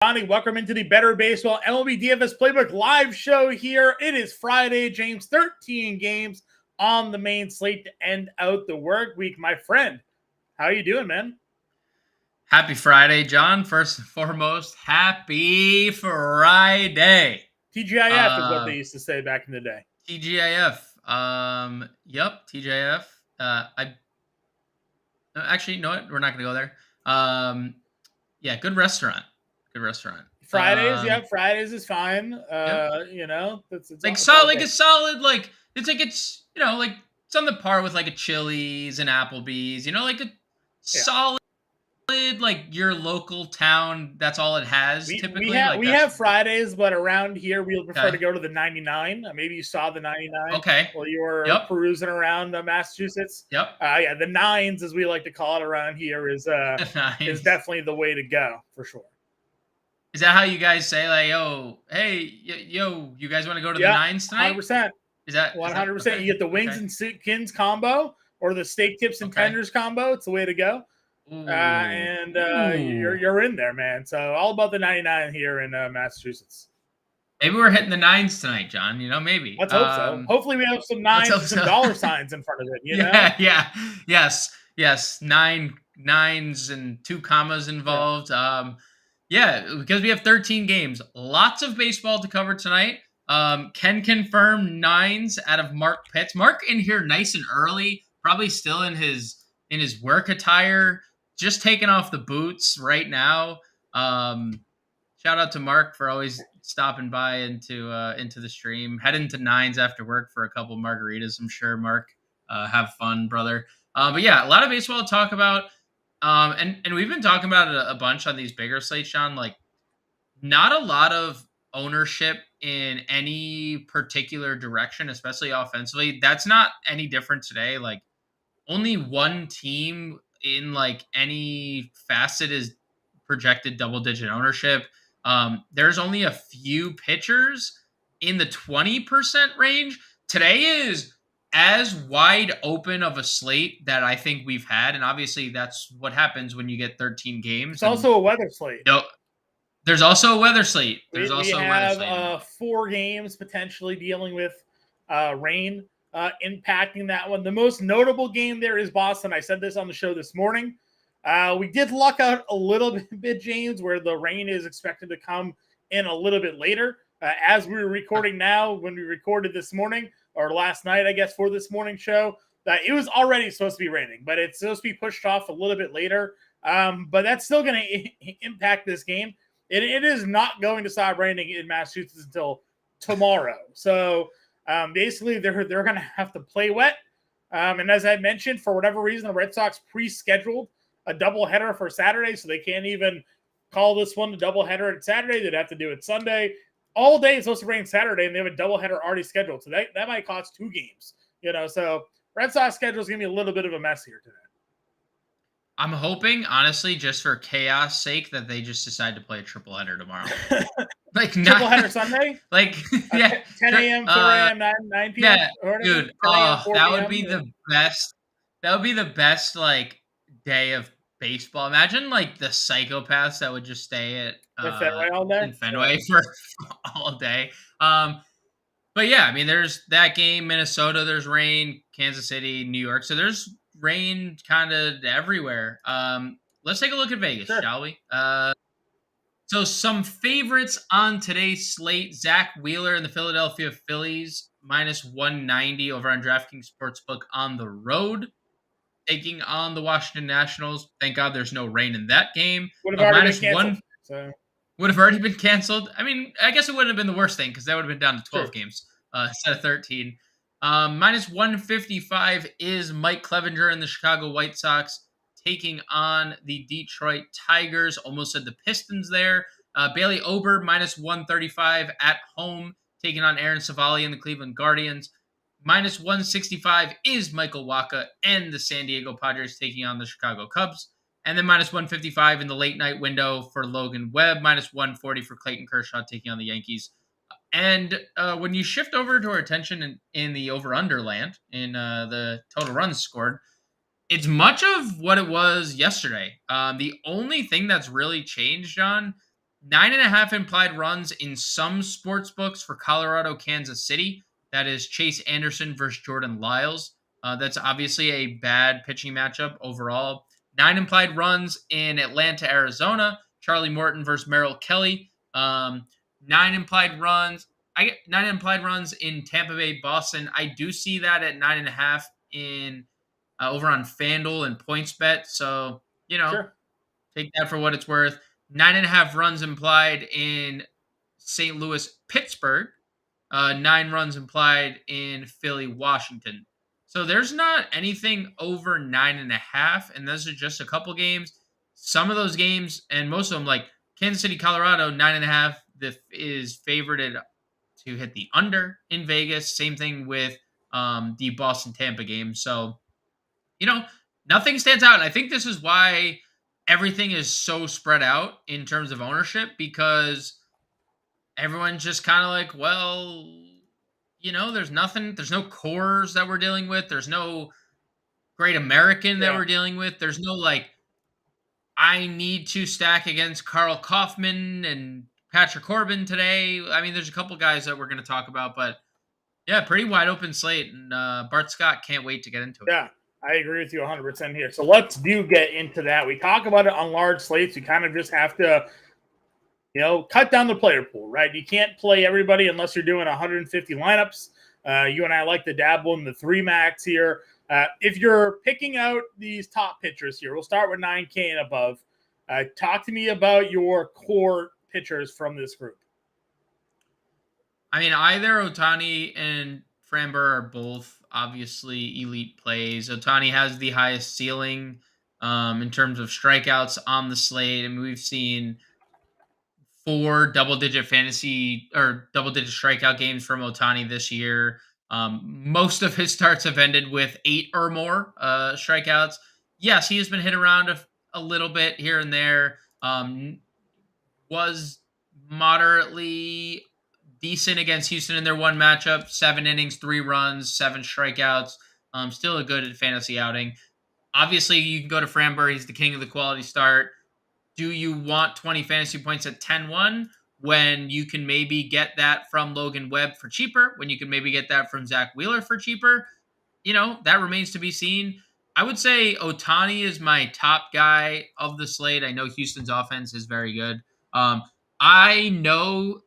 Johnny, welcome into the Better Baseball MLB DFS Playbook live show here. It is Friday, James, 13 games on the main slate to end out the work week. My friend, how you doing, man? Happy Friday, John. First and foremost, happy Friday. TGIF is what they used to say back in the day. TGIF. Yep, TGIF. Actually, you know what? We're not going to go there. Yeah, good restaurant. Good restaurant. Fridays, yeah, Fridays is fine. Yep. You know, it's a solid, like it's on the par with like a Chili's and Applebee's. You know, like a solid. Like your local town, that's all it has typically. We have Fridays, but around here we'll prefer to go to the 99. Maybe you saw the 99 while you were perusing around Massachusetts. Yeah, the nines, as we like to call it around here, is definitely the way to go for sure. Is that how you guys say, like, yo, hey, yo, you guys want to go to the nines tonight? 100%. Is that 100%? Okay. You get the wings and skins combo or the steak tips and tenders combo. It's the way to go. You're in there, man. So all about the 99 here in Massachusetts. Maybe we're hitting the nines tonight, John. You know, maybe. Let's hope so. Hopefully we have some nines and some dollar signs in front of it. You know? Yes. Nines and 2 commas involved. Because we have 13 games. Lots of baseball to cover tonight. Can confirm nines out of Mark Pitts. Mark in here nice and early, probably still in his work attire. Just taking off the boots right now. Shout out to Mark for always stopping by into the stream. Heading to nines after work for a couple margaritas. I'm sure, Mark. Have fun, brother. But yeah, a lot of baseball to talk about. And we've been talking about it a bunch on these bigger slates, Sean. Like, not a lot of ownership in any particular direction, especially offensively. That's not any different today. Like, only one team in like any facet is projected double-digit ownership. There's only a few pitchers in the 20% range. Today is as wide open of a slate that I think we've had, and obviously that's what happens when you get 13 games. It's also a weather slate. No, there's also a weather slate. We have 4 games potentially dealing with rain. Impacting that one. The most notable game there is Boston. I said this on the show this morning. We did luck out a little bit, James, where the rain is expected to come in a little bit later. As we're recording now, when we recorded this morning, or last night, I guess, for this morning show, it was already supposed to be raining, but it's supposed to be pushed off a little bit later. But that's still going to impact this game. It is not going to stop raining in Massachusetts until tomorrow. So basically, they're going to have to play wet. And as I mentioned, for whatever reason, the Red Sox pre-scheduled a doubleheader for Saturday, so they can't even call this one a doubleheader at Saturday. They'd have to do it Sunday. All day it's supposed to rain Saturday, and they have a doubleheader already scheduled. So that might cost 2 games. You know, so Red Sox schedule is going to be a little bit of a mess here today. I'm hoping, honestly, just for chaos sake, that they just decide to play a triple header tomorrow. Like triple header Sunday? Like, 10 a.m., 4 a.m., 9 p.m. Yeah, dude. That would be the best. That would be the best, like, day of baseball. Imagine, like, the psychopaths that would just stay at Fenway all day? In Fenway for all day. But yeah, I mean, there's that game, Minnesota. There's rain, Kansas City, New York. So there's rain kind of everywhere. Let's take a look at Vegas, shall we? So some favorites on today's slate: Zach Wheeler and the Philadelphia Phillies -190 over on DraftKings Sportsbook on the road, taking on the Washington Nationals. Thank God there's no rain in that game. Would have already been canceled. Would have already been canceled. I mean, I guess it wouldn't have been the worst thing because that would have been down to 12 games instead of 13. -155 is Mike Clevenger and the Chicago White Sox taking on the Detroit Tigers. Almost said the Pistons there. Bailey Ober -135 at home, taking on Aaron Savali and the Cleveland Guardians. -165 is Michael Wacha and the San Diego Padres taking on the Chicago Cubs. And then -155 in the late night window for Logan Webb. -140 for Clayton Kershaw taking on the Yankees. And when you shift over to our attention in the over-under land, in the total runs scored, it's much of what it was yesterday. The only thing that's really changed, John, 9.5 implied runs in some sports books for Colorado, Kansas City. That is Chase Anderson versus Jordan Lyles. That's obviously a bad pitching matchup overall. 9 implied runs in Atlanta, Arizona. Charlie Morton versus Merrill Kelly. 9 implied runs. I get 9 implied runs in Tampa Bay, Boston. I do see that at 9.5 in over on FanDuel and PointsBet. So, Sure. take that for what it's worth. 9.5 runs implied in St. Louis, Pittsburgh. 9 runs implied in Philly, Washington. So there's not anything over 9.5, and those are just a couple games. Some of those games, and most of them, like Kansas City, Colorado, 9.5, is favorited to hit the under in Vegas. Same thing with the Boston Tampa game. So, you know, nothing stands out. And I think this is why everything is so spread out in terms of ownership, because everyone's just kind of like, well, there's nothing, there's no cores that we're dealing with. There's no great American that Yeah. we're dealing with. There's no like, I need to stack against Carl Kaufman and Patrick Corbin today. I mean, there's a couple guys that we're going to talk about, but yeah, pretty wide open slate. And Bart Scott can't wait to get into it. Yeah, I agree with you 100% here. So let's get into that. We talk about it on large slates. You kind of just have to, cut down the player pool, right? You can't play everybody unless you're doing 150 lineups. You and I like to dabble in the 3 max here. If you're picking out these top pitchers here, we'll start with 9K and above. Talk to me about your core pitchers from this group. I mean, either Ohtani and Framber are both obviously elite plays. Ohtani has the highest ceiling in terms of strikeouts on the slate. I mean, we've seen 4 double-digit fantasy or double-digit strikeout games from Ohtani this year. Most of his starts have ended with 8 or more strikeouts. Yes, he has been hit around a little bit here and there. Was moderately decent against Houston in their one matchup. 7 innings, 3 runs, 7 strikeouts. Still a good fantasy outing. Obviously, you can go to Framber. He's the king of the quality start. Do you want 20 fantasy points at 10-1 when you can maybe get that from Logan Webb for cheaper, when you can maybe get that from Zach Wheeler for cheaper? That remains to be seen. I would say Ohtani is my top guy of the slate. I know Houston's offense is very good. I know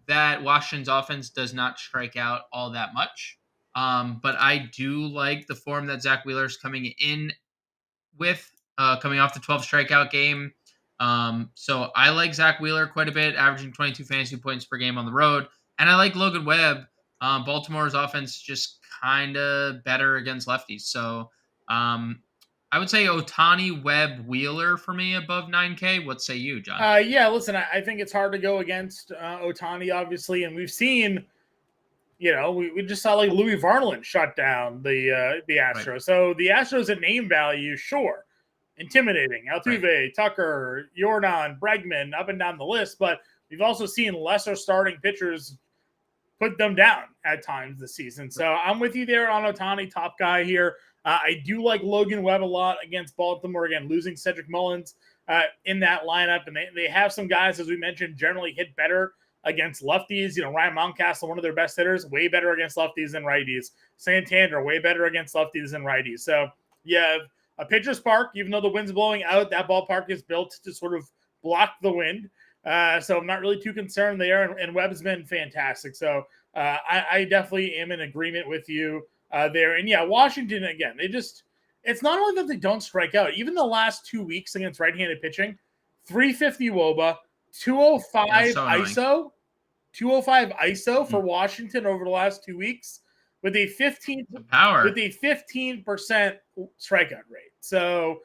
that Washington's offense does not strike out all that much, but I do like the form that Zach Wheeler's coming in with, coming off the 12 strikeout game. So I like Zach Wheeler quite a bit, averaging 22 fantasy points per game on the road. And I like Logan Webb. Baltimore's offense just kind of better against lefties. So I would say Ohtani, Webb, Wheeler for me above 9K. What say you, John? Yeah, listen, I think it's hard to go against Ohtani, obviously. And we've seen, we just saw like Louis Varland shut down the Astros. Right. So the Astros at name value, sure. Intimidating. Altuve, right. Tucker, Yordan, Bregman, up and down the list. But we've also seen lesser starting pitchers put them down at times this season. So I'm with you there on Ohtani, top guy here. I do like Logan Webb a lot against Baltimore. Again, losing Cedric Mullins in that lineup. And they have some guys, as we mentioned, generally hit better against lefties. Ryan Mountcastle, one of their best hitters, way better against lefties than righties. Santander, way better against lefties than righties. So you have a pitcher's park, even though the wind's blowing out, that ballpark is built to sort of block the wind. So I'm not really too concerned there. And Webb's been fantastic. So I definitely am in agreement with you there. And yeah, Washington, again, it's not only that they don't strike out, even the last 2 weeks against right-handed pitching, 350 WOBA, 205 ISO, 205 ISO for Washington over the last 2 weeks with a 15% strikeout rate. So,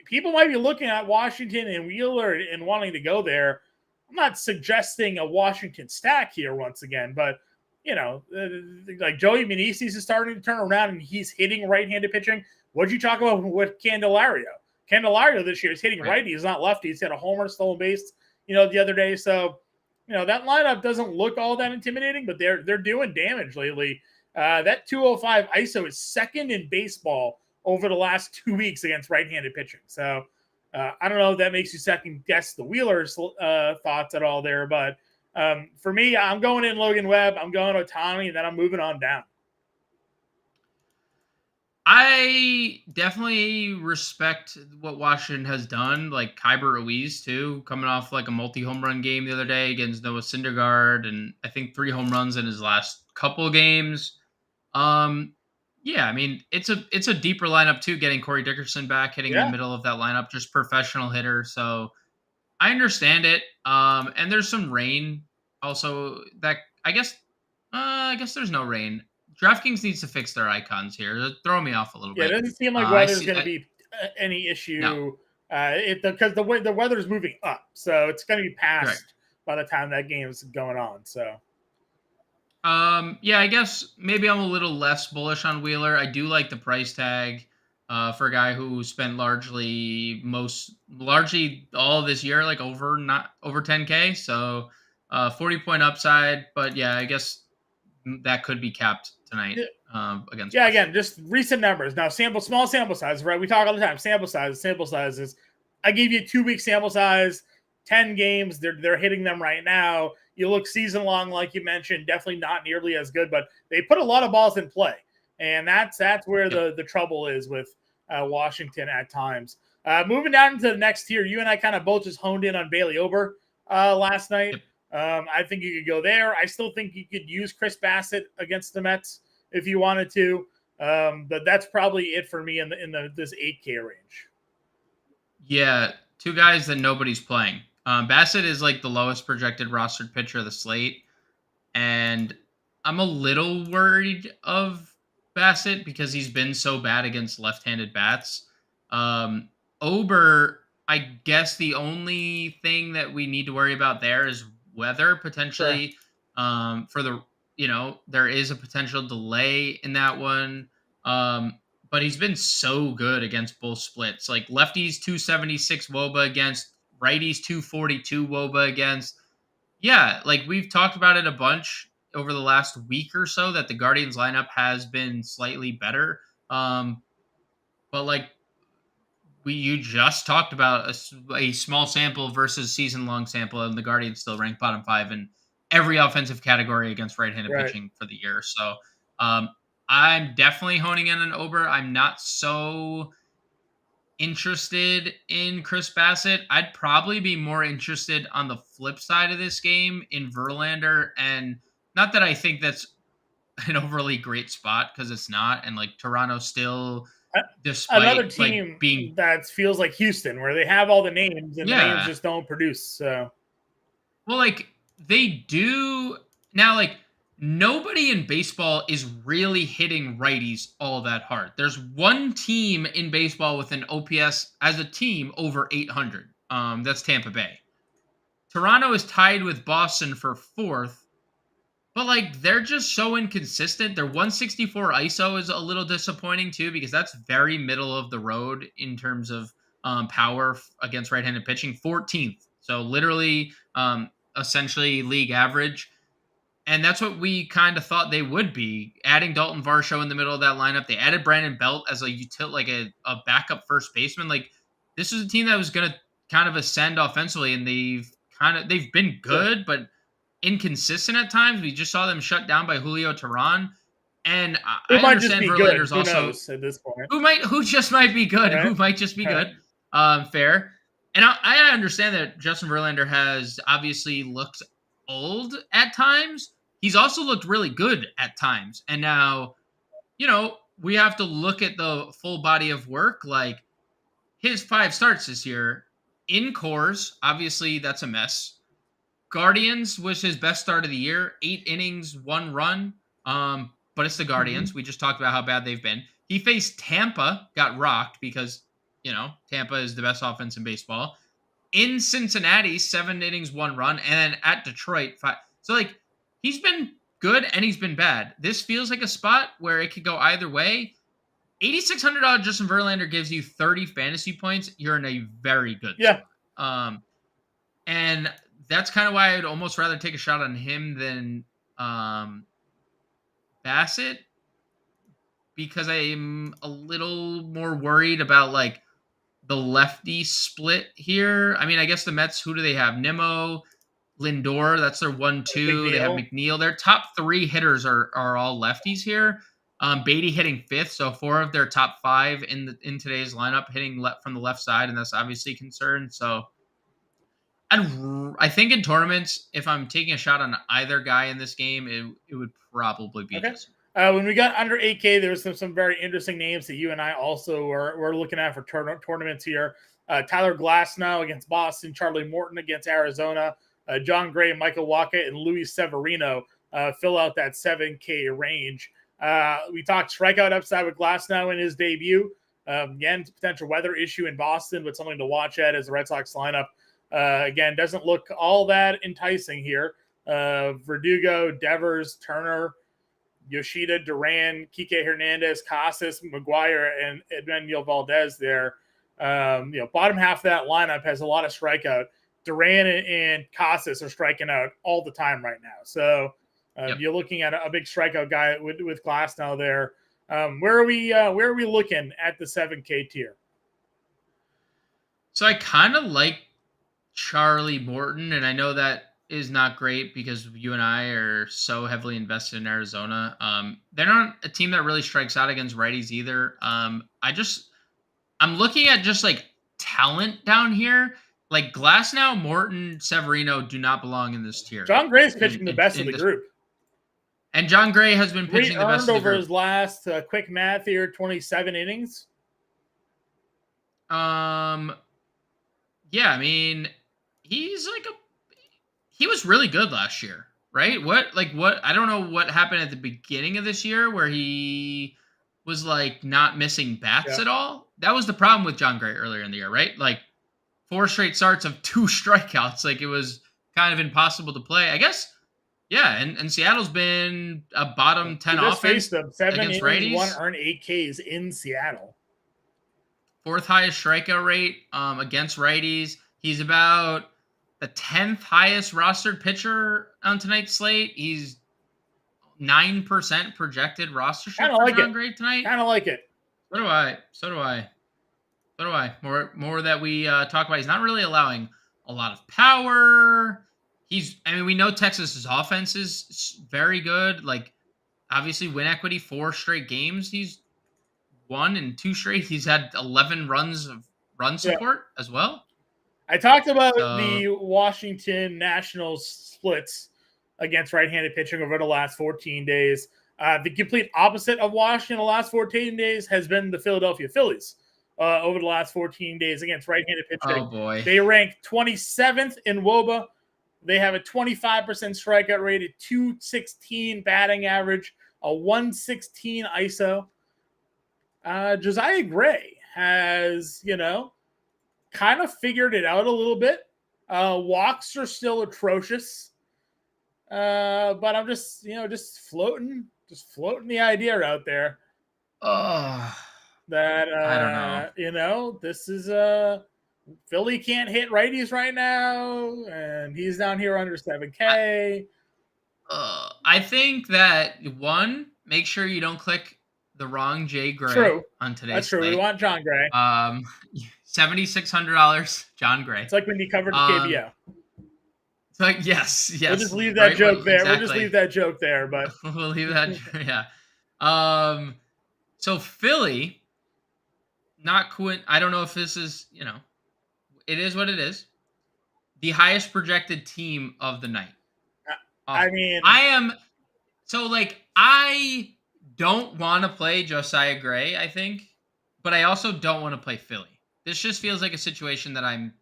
people might be looking at Washington and Wheeler and wanting to go there. I'm not suggesting a Washington stack here once again, but like Joey Meneses is starting to turn around and he's hitting right-handed pitching. What'd you talk about with Candelario? Candelario this year is hitting righty. He's not lefty. He's had a homer, stolen base, the other day. So, that lineup doesn't look all that intimidating, but they're doing damage lately. That 205 ISO is second in baseball over the last 2 weeks against right-handed pitching. So, I don't know if that makes you second guess the Wheelers' thoughts at all there, but for me, I'm going in Logan Webb, I'm going Ohtani, and then I'm moving on down. I definitely respect what Washington has done, like Kyber Ruiz too, coming off like a multi-home run game the other day against Noah Syndergaard, and I think 3 home runs in his last couple games. Um, yeah, I mean it's a deeper lineup too, getting Corey Dickerson back, hitting in the Yeah. middle of that lineup, just professional hitter. So I understand it. And there's some rain also that I guess there's no rain. DraftKings needs to fix their icons here. They're throwing me off a little Yeah, it bit. doesn't seem like I weather's see. going to be any No, issue. Because the weather's moving up, so it's going to be right. past by the time that game is going on. So, Yeah, I guess maybe I'm a little less bullish on Wheeler. I do like the price tag for a guy who spent largely all this year, like not over 10K. So 40-point upside. But yeah, I guess that could be capped tonight against yeah, Washington. again, just recent numbers. Now, small sample size, right? We talk all the time. Sample sizes. I gave you a 2-week sample size, 10 games. They're hitting them right now. You look season long, like you mentioned, definitely not nearly as good, but they put a lot of balls in play, and that's where the trouble is with Washington at times. Moving down into the next tier, you and I kind of both just honed in on Bailey Ober last night. Yep. I think you could go there. I still think you could use Chris Bassett against the Mets if you wanted to. But that's probably it for me in this 8K range. Yeah, 2 guys that nobody's playing. Bassett is like the lowest projected rostered pitcher of the slate, and I'm a little worried of Bassett because he's been so bad against left-handed bats. Ober, I guess the only thing that we need to worry about there is weather Sure. potentially. For the there is a potential delay in that one. But he's been so good against both splits. Like lefties 276 WOBA against, righties 242 WOBA against. Yeah, like we've talked about it a bunch over the last week or so that the Guardians lineup has been slightly better. But like you just talked about a small sample versus season long sample, and the Guardians still rank bottom 5 in every offensive category against right-handed Right. pitching for the year. So um, I'm definitely honing in on Ober. I'm not so interested in Chris Bassett. I'd probably be more interested on the flip side of this game in Verlander, and not that I think that's an overly great spot because it's not, and like Toronto still, despite Another like team being that feels like Houston, where they have all the names and the names yeah. just don't produce. So, Well, like they do now, like nobody in baseball is really hitting righties all that hard. There's one team in baseball with an OPS as a team over 800. That's Tampa Bay. Toronto is tied with Boston for 4th, but like they're just so inconsistent. Their 164 ISO is a little disappointing too because that's very middle of the road in terms of power against right-handed pitching. 14th, so literally essentially league average. And that's what we kind of thought they would be. Adding Dalton Varsho in the middle of that lineup, they added Brandon Belt as like a backup first baseman. Like this is a team that was going to kind of ascend offensively, and they've been sure. good, but inconsistent at times. We just saw them shut down by Julio Teheran, and Who I might just understand be good? Verlander's Who also knows at this point? who just might be good, Right. who might just be Right. good. Fair, and I understand that Justin Verlander has obviously looked old at times. He's also looked really good at times, and now we have to look at the full body of work. Like his 5 starts this year in Coors, obviously that's a mess. Guardians was his best start of the year. 8 innings, 1 run. But it's the Guardians. Mm-hmm. We just talked about how bad they've been. He faced Tampa, got rocked because Tampa is the best offense in baseball. In Cincinnati, 7 innings, 1 run, and then at Detroit, 5. So like he's been good and he's been bad. This feels like a spot where it could go either way. $8,600 Justin Verlander gives you 30 fantasy points. You're in a very good Yeah. spot. And that's kind of why I'd almost rather take a shot on him than Bassett, because I'm a little more worried about like the lefty split here. I mean, I guess the Mets, who do they have? Nimmo, Lindor, that's their 1-2. They have McNeil. Their top 3 hitters are all lefties here. Beatty hitting 5th, so 4 of their top 5 in today's lineup hitting from the left side, and that's obviously a concern. So I think in tournaments, if I'm taking a shot on either guy in this game, it would probably be Justin. When we got under 8K, there was some very interesting names that you and I also were looking at for tournaments here. Tyler Glasnow against Boston, Charlie Morton against Arizona, John Gray, Michael Wacha, and Luis Severino fill out that 7K range. We talked strikeout upside with Glasnow in his debut. Again, potential weather issue in Boston, but something to watch at as the Red Sox lineup. Again, doesn't look all that enticing here. Verdugo, Devers, Turner, Yoshida, Duran, Kike Hernandez, Casas, McGuire, and Emmanuel Valdez there. Bottom half of that lineup has a lot of strikeout. Duran and Casas are striking out all the time right now. So you're looking at a big strikeout guy with Glasnow there. Where are we looking at the 7K tier? So I kind of like Charlie Morton, and I know that is not great because you and I are so heavily invested in Arizona. They're not a team that really strikes out against righties either. I'm looking at just like talent down here. Like Glasnow, Morton, Severino do not belong in this tier. John Gray's pitching the best of the group. And John Gray has been pitching the best of the group. Over his last quick math here, 27 innings. Yeah, I mean, he was really good last year, right? What I don't know what happened at the beginning of this year where he was like not missing bats at all. That was the problem with John Gray earlier in the year, right? Like 4 straight starts of 2 strikeouts. Like it was kind of impossible to play. I guess, yeah, and Seattle's been a bottom 10 offense them 7 against innings, righties. 1 earned 8 Ks in Seattle. 4th highest strikeout rate against righties. He's about the 10th highest rostered pitcher on tonight's slate. He's 9% projected rostership for John Gray tonight. Kind of like it. So do I. More that we talk about. He's not really allowing a lot of power. We know Texas's offense is very good. Like, obviously, win equity 4 straight games. He's won in 2 straight. He's had 11 runs of run support as well. I talked about the Washington Nationals splits against right-handed pitching over the last 14 days. The complete opposite of Washington the last 14 days has been the Philadelphia Phillies over the last 14 days against right-handed pitching. Oh, boy. They rank 27th in WOBA. They have a 25% strikeout rate, a 216 batting average, a 116 ISO. Josiah Gray has, kind of figured it out a little bit. Walks are still atrocious. But I'm just floating the idea out there. That I don't know. This is Philly can't hit righties right now, and he's down here under 7K. I think that make sure you don't click the wrong Jay Gray on today's That's true. slate. We want John Gray. $7,600, John Gray. It's like when you covered the KBO. It's like yes. We'll just leave that joke there. Exactly. We'll just leave that joke there, but we'll leave that. Yeah. So Philly, not cool. I don't know if this is, it is what it is. The highest projected team of the night. I don't want to play Josiah Gray, I think, but I also don't want to play Philly. This just feels like a situation that I'm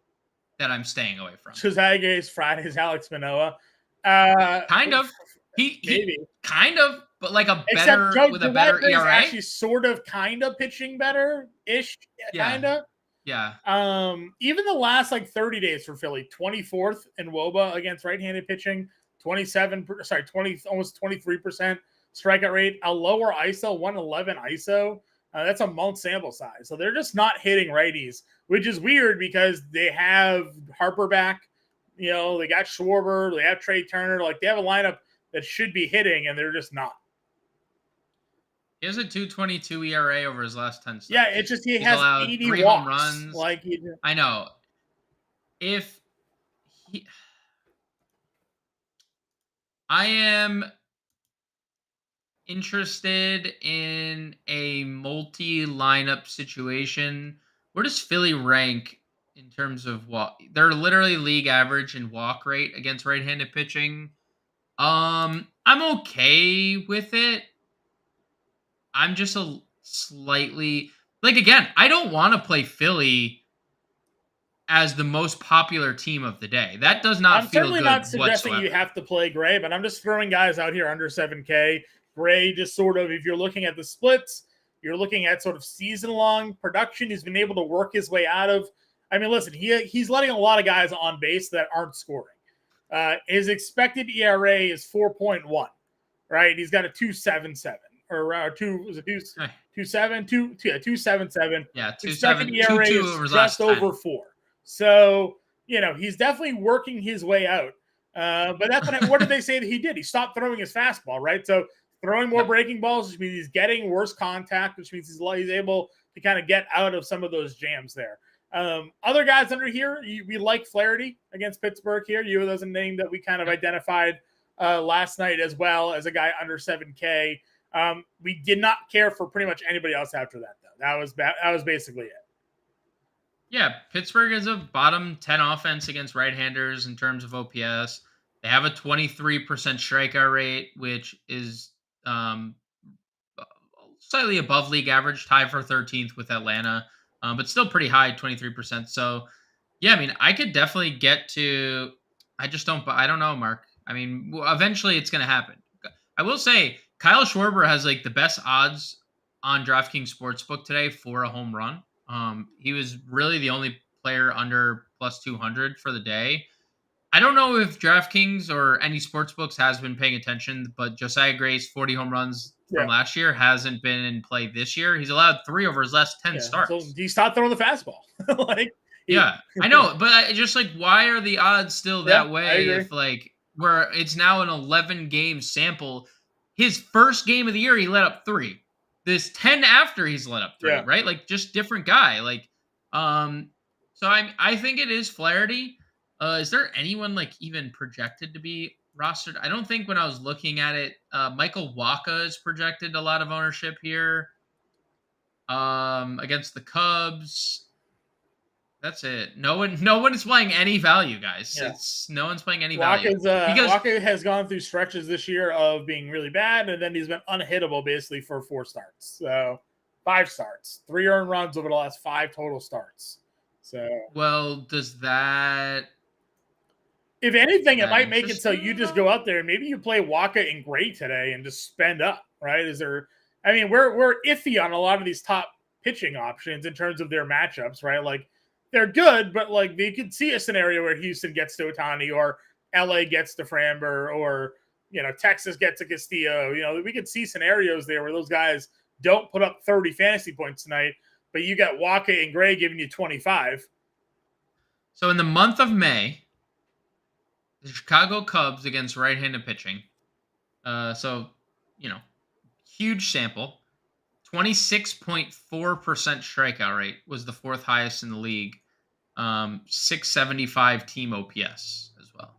staying away from. Josiah Gray's Friday's Alex Manoah. Kind of. He kind of, but like a better with a better ERA. Actually, sort of, kind of pitching better-ish, kind of. Yeah. Even the last 30 days for Philly, 24th in WOBA against right-handed pitching, almost 23% strikeout rate, a lower ISO, 111 ISO. That's a month sample size. So they're just not hitting righties, which is weird because they have Harper back. They got Schwarber, they have Trey Turner. They have a lineup that should be hitting, and they're just not. He has a 2.22 ERA over his last 10 Yeah, it's starts. just he He's has allowed 80 3 home walks. runs. Like I know. If he, I am interested in a multi-lineup situation. Where does Philly rank in terms of walk? They're literally league average in walk rate against right-handed pitching. I'm okay with it. I'm just a slightly like again, I don't want to play Philly as the most popular team of the day. That does I'm not feel certainly not good suggesting you whatsoever. have to play Gray, but I'm just throwing guys out here under 7K. Gray just sort of, if you're looking at the splits, you're looking at sort of season long production. He's been able to work his way out of. I mean, listen, he's letting a lot of guys on base that aren't scoring. His expected ERA is 4.1, right? He's got a 2.77 or two was it two Eh, two seven two yeah 2.77. Yeah, Expected 2 ERA 2 is over his just last 10. over 4. So he's definitely working his way out. But that's what did they say that he did? He stopped throwing his fastball, right? So throwing more Yep. breaking balls, which means he's getting worse contact, which means he's able to kind of get out of some of those jams there. Other guys under here, we like Flaherty against Pittsburgh here. That's a name that we kind of identified last night as well as a guy under 7K. We did not care for pretty much anybody else after that, though. That was basically it. Yeah, Pittsburgh is a bottom 10 offense against right-handers in terms of OPS. They have a 23% strikeout rate, which is slightly above league average, tied for 13th with Atlanta, but still pretty high, 23%. So, yeah, I mean, I could definitely get to. I don't know, Mark. I mean, eventually it's going to happen. I will say Kyle Schwarber has like the best odds on DraftKings Sportsbook today for a home run. He was really the only player under plus 200 for the day. I don't know if DraftKings or any sports books has been paying attention, but Josiah Gray's 40 home runs from Yeah. last year hasn't been in play this year. He's allowed 3 over his last 10 Yeah. So starts. he stopped throwing the fastball. like, Yeah, I know, but just like, why are the odds still yeah, that I way? agree. If like where it's now an 11 game sample, his first game of the year he let up 3. This 10 after he's let up 3, Yeah. right? Like just different guy. Like, so I think it is Flaherty. Is there anyone like even projected to be rostered? I don't think when I was looking at it, Michael Wacha is projected a lot of ownership here. Against the Cubs. That's it. No one is playing any value, guys. Yeah. It's no one's playing any value. Waka has gone through stretches this year of being really bad, and then he's been unhittable basically for 4 starts. So 5 starts, 3 earned runs over the last 5 total starts. So well, does that if anything, it that might make it interest so you you at just all? go out there and maybe you play Waka and Gray today and just spend up, right? I mean, we're iffy on a lot of these top pitching options in terms of their matchups, right? Like they're good, but like they could see a scenario where Houston gets to Ohtani or LA gets to Framber or Texas gets to Castillo. We could see scenarios there where those guys don't put up 30 fantasy points tonight, but you got Waka and Gray giving you 25. So in the month of May, the Chicago Cubs against right-handed pitching. So you know, huge sample. 26.4% strikeout rate was the 4th highest in the league. 675 team OPS as well.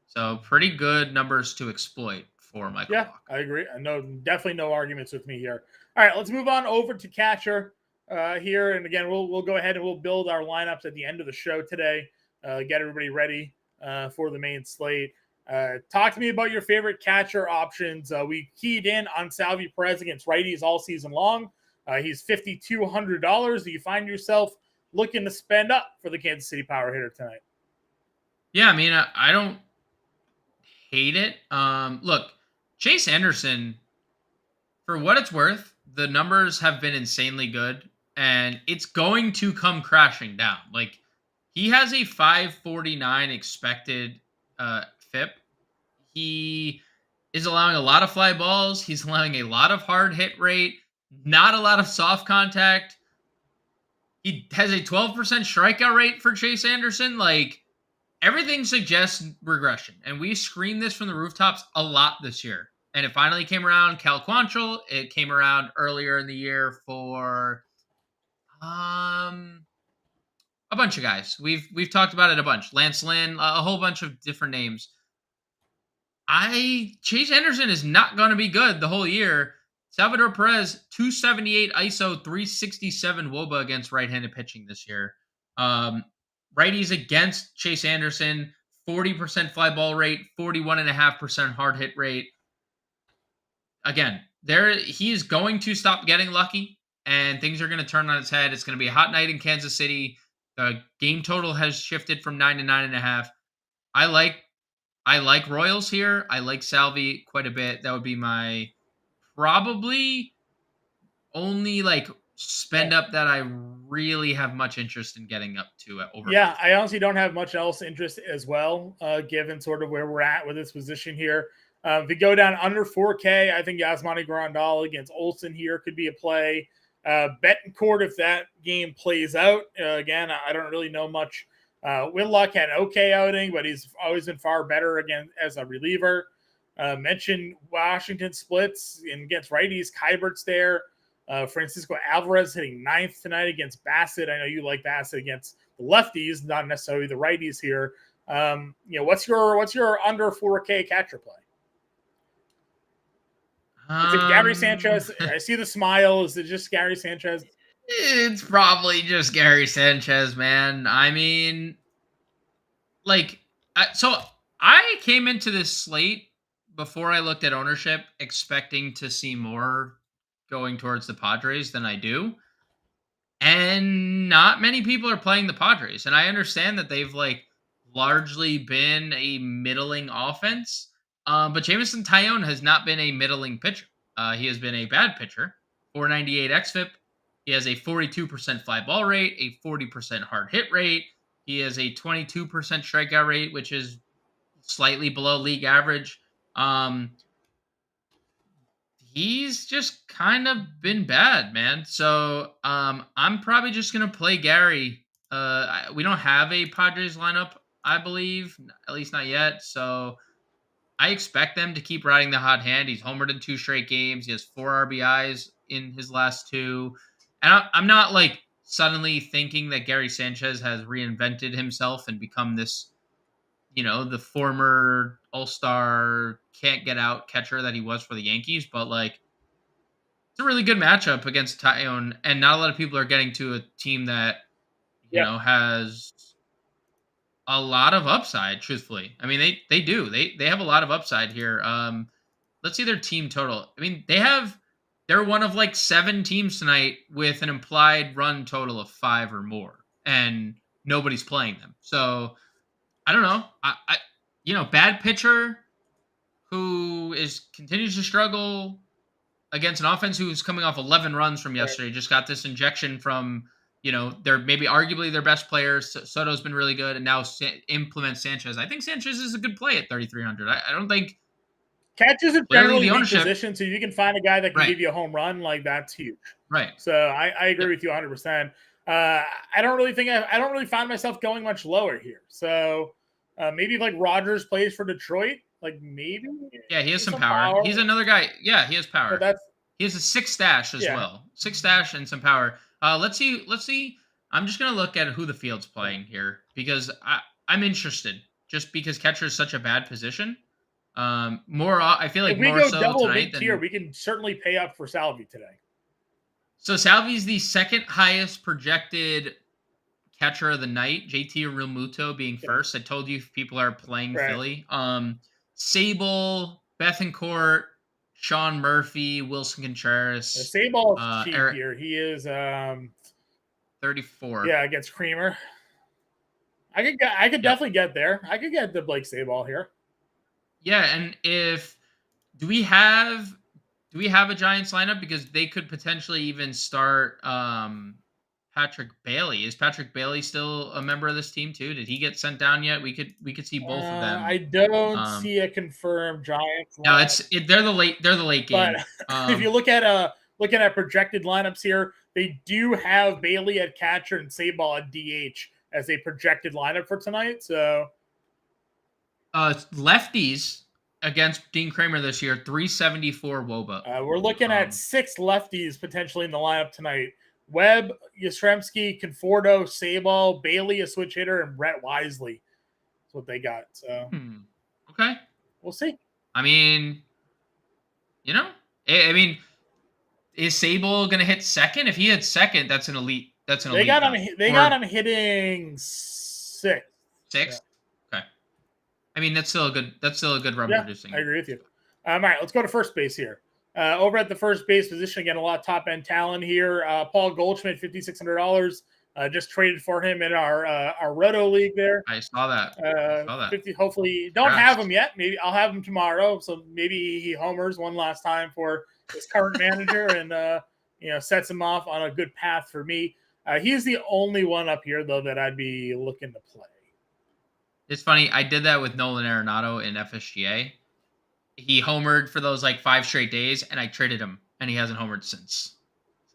So pretty good numbers to exploit for Michael Wacha. I agree. I know definitely no arguments with me here. All right, let's move on over to catcher here, and again we'll go ahead and we'll build our lineups at the end of the show today. Get everybody ready for the main slate. Talk to me about your favorite catcher options. We keyed in on Salvi Perez against righties all season long. He's $5,200. Do you find yourself looking to spend up for the Kansas City power hitter tonight? Yeah, I mean, I don't hate it. Look, Chase Anderson, for what it's worth, the numbers have been insanely good, and it's going to come crashing down. Like, he has a 549 expected FIP. He is allowing a lot of fly balls. He's allowing a lot of hard hit rate, not a lot of soft contact. He has a 12% strikeout rate for Chase Anderson. Like, everything suggests regression. And we screamed this from the rooftops a lot this year. and it finally came around. Cal Quantrill. It came around earlier in the year for a bunch of guys. We've talked about it a bunch. Lance Lynn, a whole bunch of different names. Chase Anderson is not going to be good the whole year. Salvador Perez, 278 ISO, 367 WOBA against right-handed pitching this year. Righties against Chase Anderson, 40% fly ball rate, 41.5% hard hit rate. Again, he is going to stop getting lucky, and things are going to turn on its head. It's going to be a hot night in Kansas City. The game total has shifted from 9 to 9.5. I like Royals here. I like Salvi quite a bit. That would be my probably only spend up that I really have much interest in getting up to over. Yeah, 50. I honestly don't have much else interest as well, given sort of where we're at with this position here. If we go down under 4K, I think Yasmani Grandal against Olsen here could be a play. Betancourt, if that game plays out, again, I don't really know much. Whitlock had an okay outing, but he's always been far better again as a reliever. Mentioned Washington splits against righties. Kybert's there. Francisco Alvarez hitting 9th tonight against Bassett. I know you like Bassett against the lefties, not necessarily the righties here. What's your under 4K catcher play? Is it Gary Sanchez? I see the smile. Is it just Gary Sanchez? It's probably just Gary Sanchez, man. I mean, so I came into this slate before I looked at ownership expecting to see more going towards the Padres than I do. And not many people are playing the Padres. And I understand that they've largely been a middling offense. But Jameson Taillon has not been a middling pitcher. He has been a bad pitcher. 498 xFIP. He has a 42% fly ball rate, a 40% hard hit rate. He has a 22% strikeout rate, which is slightly below league average. He's just kind of been bad, man. So I'm probably just going to play Gary. We don't have a Padres lineup, I believe, at least not yet. So I expect them to keep riding the hot hand. He's homered in 2 straight games. He has 4 RBIs in his last 2. And I'm not suddenly thinking that Gary Sanchez has reinvented himself and become this, the former all-star can't get out catcher that he was for the Yankees. But it's a really good matchup against Taillon, and not a lot of people are getting to a team that, has a lot of upside, truthfully. I mean, they do. They have a lot of upside here. Let's see their team total. I mean, they're one of 7 teams tonight with an implied run total of 5 or more, and nobody's playing them. So I don't know. Bad pitcher who continues to struggle against an offense who's coming off 11 runs from yesterday. Right. Just got this injection from, they're maybe arguably their best players. Soto's been really good, and now implement Sanchez. I think Sanchez is a good play at 3,300. I don't think catches are generally the position, so you can find a guy that can give you a home run, that's huge. Right. So I agree with you 100%. I don't really find myself going much lower here. So maybe Rogers plays for Detroit. Maybe. Yeah, he has some power. He's another guy. Yeah, he has power. But he has a 6 stash as well. 6 stash and some power. Let's see. I'm just gonna look at who the field's playing here because I'm interested. Just because catcher is such a bad position. I feel like more so double tonight than tier, we can certainly pay up for Salvi today. So Salvi's the second highest projected catcher of the night. JT Realmuto being first. I told you if people are playing Philly. Sable, Bethancourt, Sean Murphy, Wilson Contreras. Sable is cheap here. He is 34. Yeah, against Creamer. I could definitely get there. I could get the Blake Sable here. Yeah, and do we have a Giants lineup? Because they could potentially even start Patrick Bailey. Is Patrick Bailey still a member of this team too? Did he get sent down yet? We could see both of them. I don't see a confirmed Giants lineup. No, they're the late game. But if you look at projected lineups here, they do have Bailey at catcher and Sable at DH as a projected lineup for tonight. So lefties against Dean Kramer this year, 374 WOBA. We're looking at 6 lefties potentially in the lineup tonight. Webb, Yastrzemski, Conforto, Sabo, Bailey, a switch hitter, and Brett Wisely. That's what they got. So, okay. We'll see. I mean, is Sable going to hit second? If he hits second, that's an elite. That's an elite. They got him hitting 6. 6? Yeah. Okay. I mean, that's still a good run producing. I agree with you. All right, let's go to first base here. Over at the first base position, again, a lot of top end talent here. Paul Goldschmidt, $5,600. Just traded for him in our Roto League there. I saw that. 50. Hopefully, don't have him yet. Maybe I'll have him tomorrow. So maybe he homers one last time for his current manager and sets him off on a good path for me. He's the only one up here though that I'd be looking to play. It's funny. I did that with Nolan Arenado in FSGA. He homered for those 5 straight days, and I traded him, and he hasn't homered since.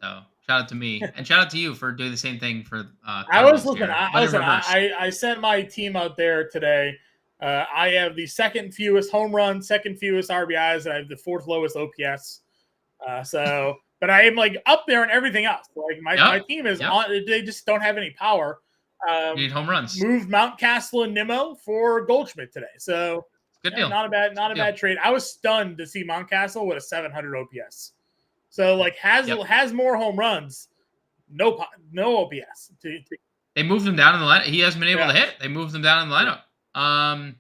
So shout out to me, and shout out to you for doing the same thing for. I sent my team out there today. I have the second fewest home runs, second fewest RBIs, and I have the 4th lowest OPS. But I am up there in everything else. My team is on. They just don't have any power. You need home runs. Moved Mountcastle and Nimmo for Goldschmidt today. So. Good deal. Not a bad trade. I was stunned to see Mountcastle with a 700 OPS. So has more home runs, no OPS. They moved him down in the lineup. He hasn't been able to hit. They moved him down in the lineup. I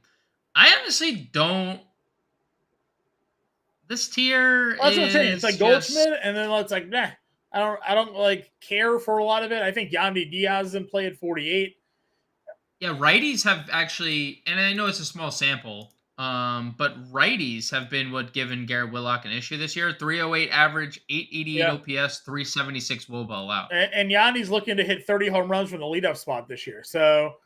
honestly don't. This tier that's what I'm saying. It's Goldschmidt, and then it's nah. I don't care for a lot of it. I think Yandy Diaz is in play at 48. Yeah, righties have actually, and I know it's a small sample. But righties have been what given Garrett Whitlock an issue this year. 308 average, 888 OPS, 376 WOBA allowed. And Yandy's looking to hit 30 home runs from the leadoff spot this year. So,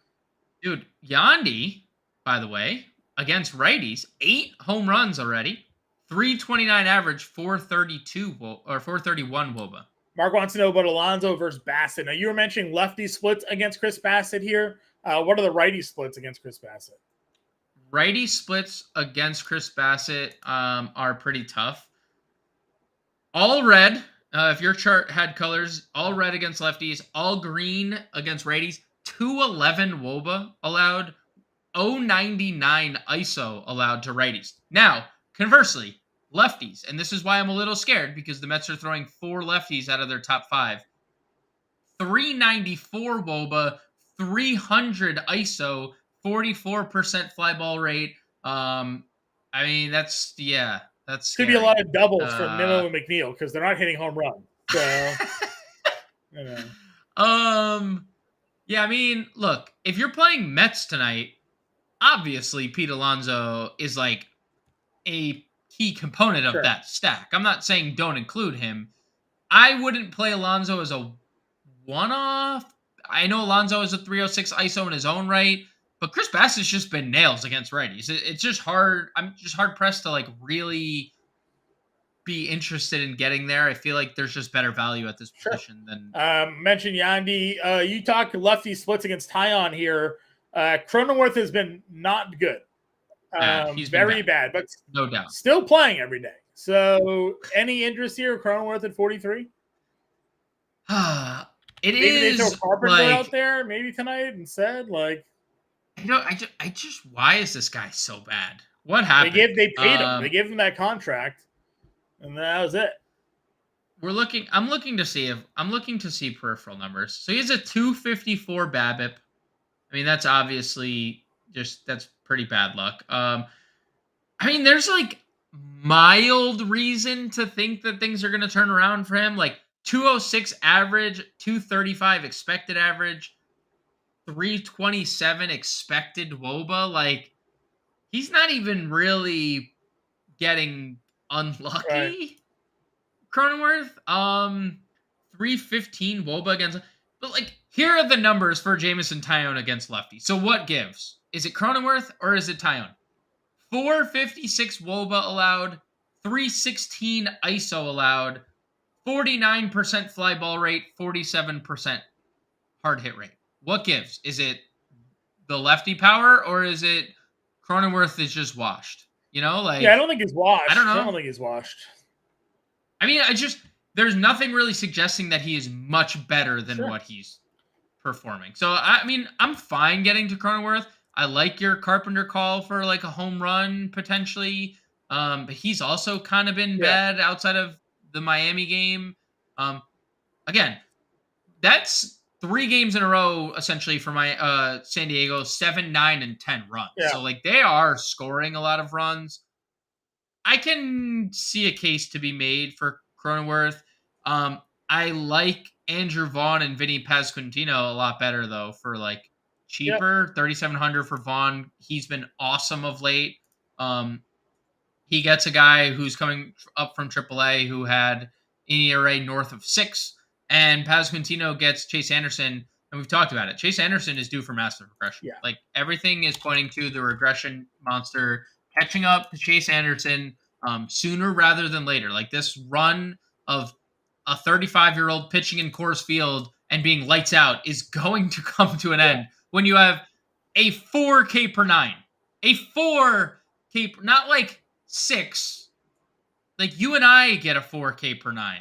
dude, Yandy, by the way, against righties, 8 home runs already, 329 average, 431 WOBA. Mark wants to know about Alonso versus Bassett. Now, you were mentioning lefty splits against Chris Bassett here. What are the righty splits against Chris Bassett? Righty splits against Chris Bassett are pretty tough. All red, if your chart had colors, all red against lefties, all green against righties, 211 WOBA allowed, 099 ISO allowed to righties. Now, conversely, lefties, and this is why I'm a little scared because the Mets are throwing 4 lefties out of their top 5. 394 WOBA, 300 ISO, 44% fly ball rate. I mean, that's could be a lot of doubles from Nimmo and McNeil because they're not hitting home runs. So, yeah. I mean, look, if you're playing Mets tonight, obviously Pete Alonso is a key component of that stack. I'm not saying don't include him. I wouldn't play Alonso as a one-off. I know Alonso is a 306 ISO in his own right. But Chris Bassett's just been nails against righties. It's just hard. I'm just hard pressed to really be interested in getting there. I feel like there's just better value at this position than. Mentioned Yandy. You talk lefty splits against Tyon here. Cronenworth has been not good. He's very bad, but no doubt still playing every day. So, any interest here? Cronenworth at 43. Maybe they throw Carpenter out there maybe tonight instead. I just why is this guy so bad? What happened? They paid him. They gave him that contract, and that was it. I'm looking to see peripheral numbers. So he has a 254 BABIP. I mean, that's obviously that's pretty bad luck. I mean, there's mild reason to think that things are going to turn around for him. 206 average, 235 expected average, 327 expected WOBA. He's not even really getting unlucky. Right. Cronenworth, 315 WOBA against. But here are the numbers for Jameson Taillon against lefty. So what gives? Is it Cronenworth or is it Taillon? 456 WOBA allowed, 316 ISO allowed, 49% fly ball rate, 47% hard hit rate. What gives? Is it the lefty power or is it Cronenworth is just washed? You know, like I don't think he's washed. I don't know. I don't think he's washed. I mean, there's nothing really suggesting that he is much better than Sure. what he's performing. So I mean, I'm fine getting to Cronenworth. I like your Carpenter call for like a home run potentially. But he's also kind of been bad outside of the Miami game. Um, again, that's 3 games in a row essentially for my San Diego, 7, 9, and 10 runs. Yeah. So like they are scoring a lot of runs. I can see a case to be made for Cronenworth. I like Andrew Vaughn and Vinny Pasquantino a lot better though for like cheaper, 3,700 for Vaughn. He's been awesome of late. Um, he gets a guy who's coming up from AAA who had an ERA north of 6, and Pasquantino gets Chase Anderson, and we've talked about it. Chase Anderson is due for massive regression. Yeah. Like everything is pointing to the regression monster catching up to Chase Anderson sooner rather than later. Like this run of a 35-year-old pitching in Coors Field and being lights out is going to come to an end when you have a 4K per 9, a 4K, not like 6. Like you and I get a 4K per 9.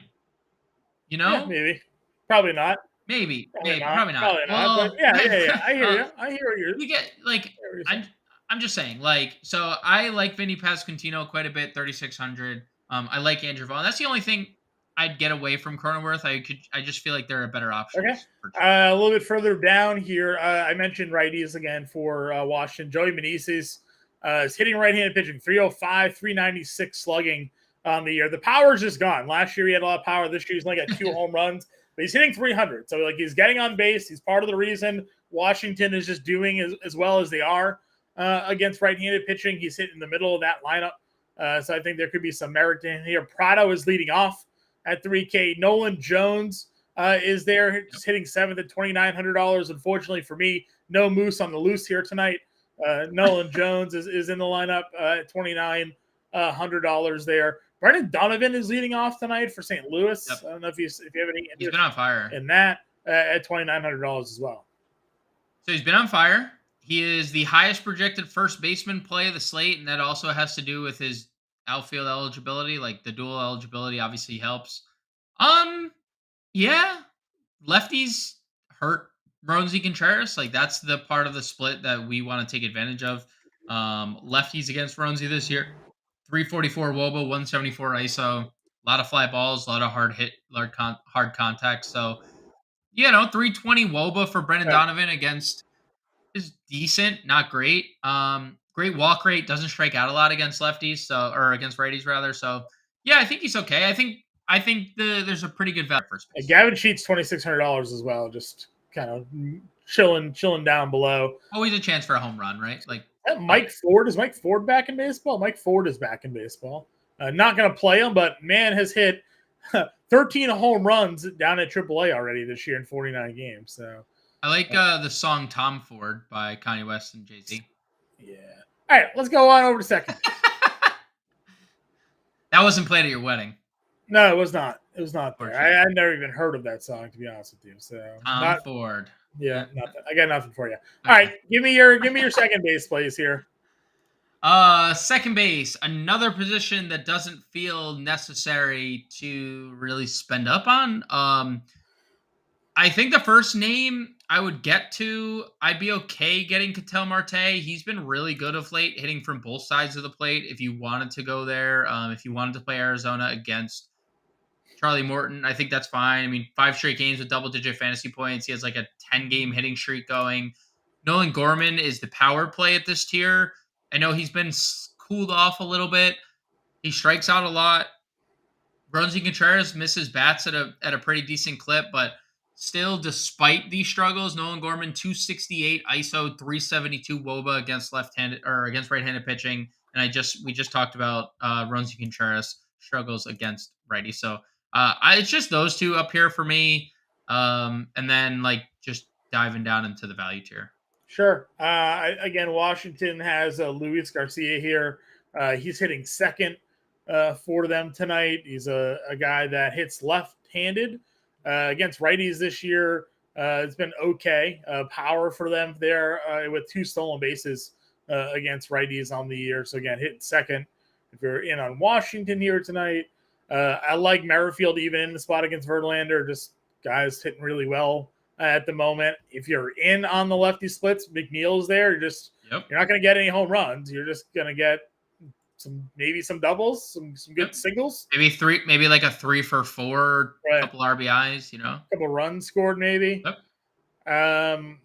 You know? Yeah, maybe. Probably not. Maybe. Probably not. Probably not. Probably not. Well, But yeah. I hear you. I hear you. You get like I'm just saying, like, so I like Vinny Pasquantino quite a bit, 3,600. I like Andrew Vaughn. That's the only thing I'd get away from Cronenworth. I just feel like there are better options. Okay. A little bit further down here, I mentioned righties again for Washington. Joey Meneses is hitting right-handed pitching, 305, 396 slugging on the year. The power's just gone. Last year he had a lot of power. This year he's only got 2 home runs, but he's hitting 300. So like he's getting on base. He's part of the reason Washington is just doing as well as they are against right-handed pitching. He's hitting the middle of that lineup. So I think there could be some merit in here. Prado is leading off at 3K. Nolan Jones is there, just hitting 7th at $2,900. Unfortunately for me, no moose on the loose here tonight. Nolan Jones is in the lineup at $2,900 there. Brendan Donovan is leading off tonight for St. Louis. Yep. I don't know if you have any interest. He's been on fire In that at $2,900 as well. So he's been on fire. He is the highest projected first baseman play of the slate, and that also has to do with his outfield eligibility. Like the dual eligibility obviously helps. Yeah, lefties hurt Roansy Contreras. Like that's the part of the split that we want to take advantage of. Lefties against Roansy this year, 344 WOBA, 174 ISO, a lot of fly balls, a lot of hard contact. So, 320 WOBA for Brendan Donovan against is decent, not great. Great walk rate, doesn't strike out a lot against lefties, or against righties rather. So, yeah, I think he's okay. I think there's a pretty good value first base. Gavin Sheets $2,600 as well, just kind of chilling down below. Always a chance for a home run, right? Like Mike Ford. Is Mike Ford back in baseball? Mike Ford is back in baseball. Not going to play him, but man has hit 13 home runs down at AAA already this year in 49 games. So I like the song "Tom Ford" by Kanye West and Jay-Z. Yeah. All right, let's go on over to second. That wasn't played at your wedding. No, it was not. It was not there. I never even heard of that song, to be honest with you. So Tom Ford. Yeah, nothing. I got nothing for you. All right, give me your second base, please. Here. Second base, another position that doesn't feel necessary to really spend up on. I think the first name I would get to, I'd be okay getting Ketel Marte. He's been really good of late, hitting from both sides of the plate. If you wanted to go there, if you wanted to play Arizona against Charlie Morton, I think that's fine. I mean, 5 straight games with double-digit fantasy points. He has like a 10-game hitting streak going. Nolan Gorman is the power play at this tier. I know he's been cooled off a little bit. He strikes out a lot. Roansy Contreras misses bats at a pretty decent clip, but still, despite these struggles, Nolan Gorman 268 ISO, 372 WOBA against against right-handed pitching, and we just talked about Roansy Contreras struggles against righty. So it's just those two up here for me, and then like just diving down into the value tier. Sure. Again, Washington has Luis Garcia here. He's hitting second for them tonight. He's a guy that hits left-handed against righties this year. It's been okay. Power for them there with 2 stolen bases against righties on the year. So again, hitting second if you're in on Washington here tonight. I like Merrifield even in the spot against Verlander. Just guys hitting really well at the moment. If you're in on the lefty splits, McNeil's there. You're not going to get any home runs. You're just going to get maybe some doubles, some good singles. Maybe like a 3 for 4, couple RBIs, a couple runs scored maybe. Yep.